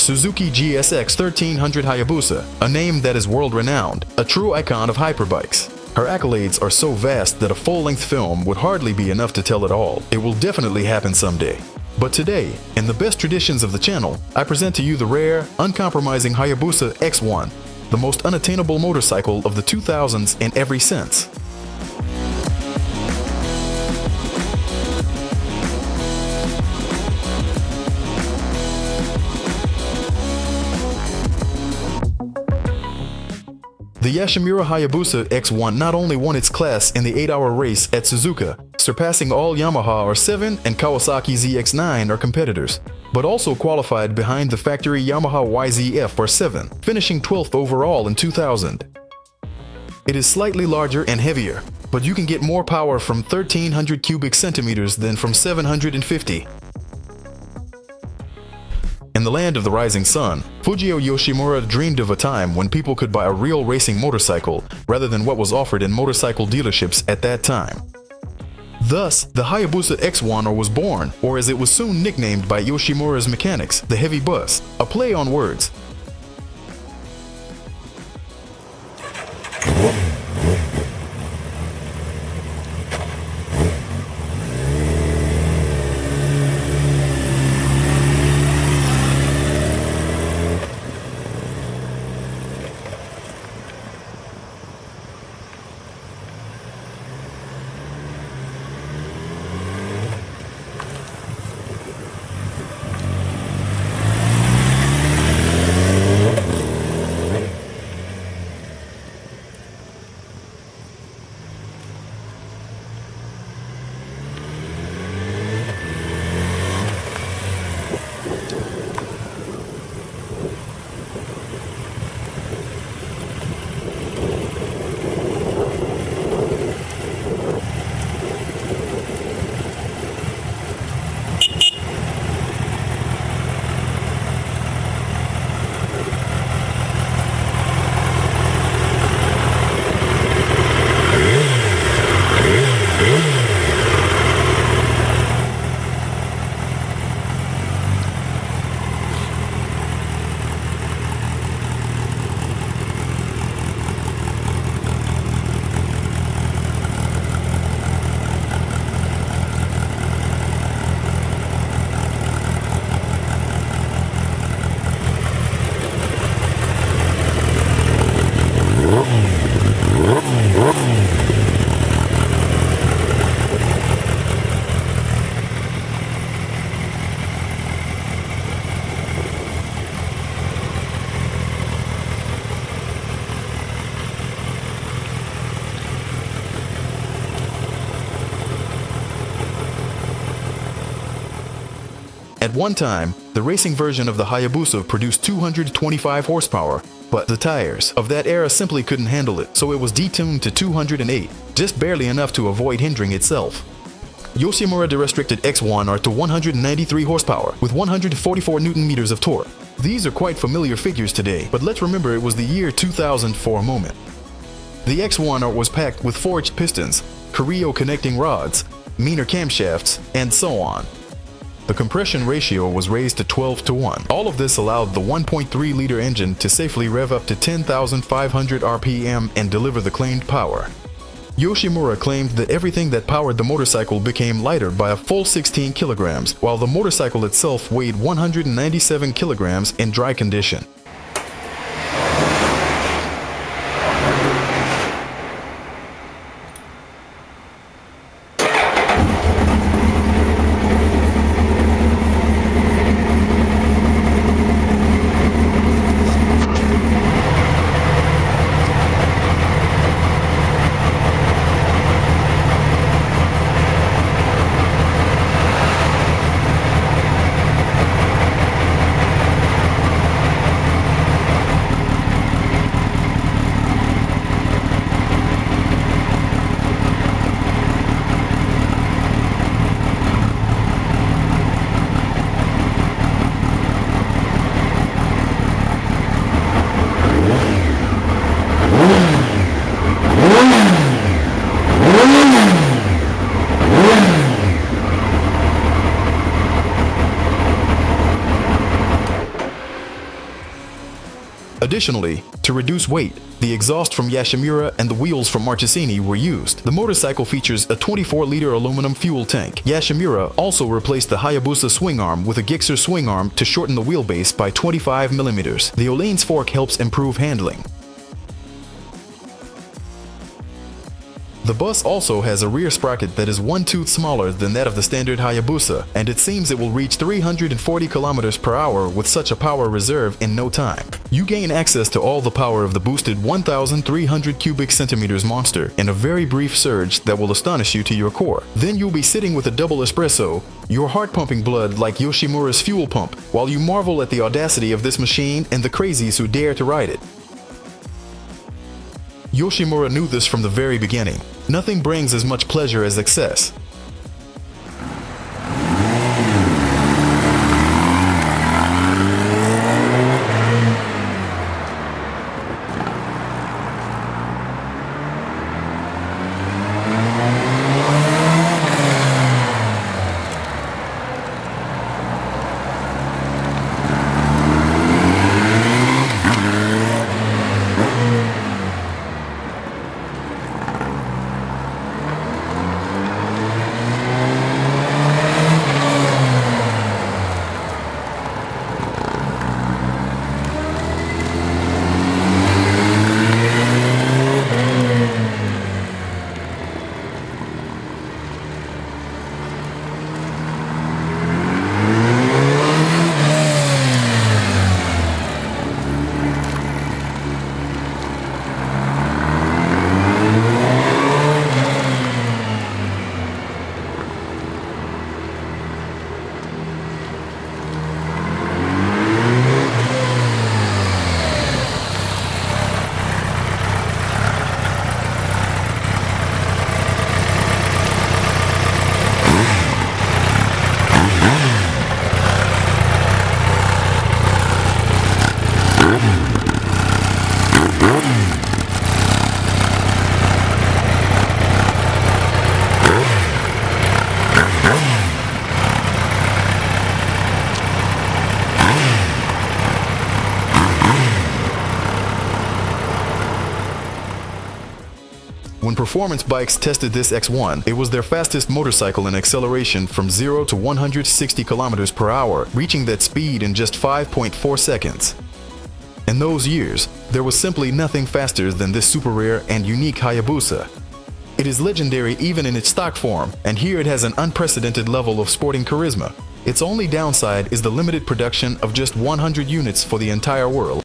Suzuki GSX 1300 Hayabusa, a name that is world-renowned, a true icon of hyperbikes. Her accolades are so vast that a full-length film would hardly be enough to tell it all. It will definitely happen someday. But today, in the best traditions of the channel, I present to you the rare, uncompromising Hayabusa X-1, the most unattainable motorcycle of the 2000s in every sense. The Yashimura Hayabusa X-1 not only won its class in the 8-hour race at Suzuka, surpassing all Yamaha R7 and Kawasaki ZX9 are competitors, but also qualified behind the factory Yamaha YZF R7, finishing 12th overall in 2000. It is slightly larger and heavier, but you can get more power from 1300 cubic centimeters than from 750. In the land of the rising sun, Fujio Yoshimura dreamed of a time when people could buy a real racing motorcycle rather than what was offered in motorcycle dealerships at that time. Thus, the Hayabusa X-1 was born, or as it was soon nicknamed by Yoshimura's mechanics, the Heavy Bus, a play on words. At one time, the racing version of the Hayabusa produced 225 horsepower, but the tires of that era simply couldn't handle it, so it was detuned to 208, just barely enough to avoid hindering itself. Yoshimura restricted X-1 are to 193 horsepower with 144 Nm of torque. These are quite familiar figures today, but let's remember it was the year 2000 for a moment. The X-1 was packed with forged pistons, Carrillo connecting rods, meaner camshafts, and so on. The compression ratio was raised to 12:1. All of this allowed the 1.3-liter engine to safely rev up to 10,500 RPM and deliver the claimed power. Yoshimura claimed that everything that powered the motorcycle became lighter by a full 16 kilograms, while the motorcycle itself weighed 197 kilograms in dry condition. Additionally, to reduce weight, the exhaust from Yashimura and the wheels from Marchesini were used. The motorcycle features a 24-liter aluminum fuel tank. Yashimura also replaced the Hayabusa swing arm with a Gixxer swing arm to shorten the wheelbase by 25 millimeters. The Olane's fork helps improve handling. The bus also has a rear sprocket that is 1 tooth smaller than that of the standard Hayabusa, and it seems it will reach 340 kilometers per hour with such a power reserve in no time. You gain access to all the power of the boosted 1,300 cubic centimeters monster in a very brief surge that will astonish you to your core. Then you'll be sitting with a double espresso, your heart pumping blood like Yoshimura's fuel pump, while you marvel at the audacity of this machine and the crazies who dare to ride it. Yoshimura knew this from the very beginning. Nothing brings as much pleasure as excess. When performance bikes tested this X-1, it was their fastest motorcycle in acceleration from 0 to 160 kilometers per hour, reaching that speed in just 5.4 seconds. In those years, there was simply nothing faster than this super rare and unique Hayabusa. It is legendary even in its stock form, and here it has an unprecedented level of sporting charisma. Its only downside is the limited production of just 100 units for the entire world.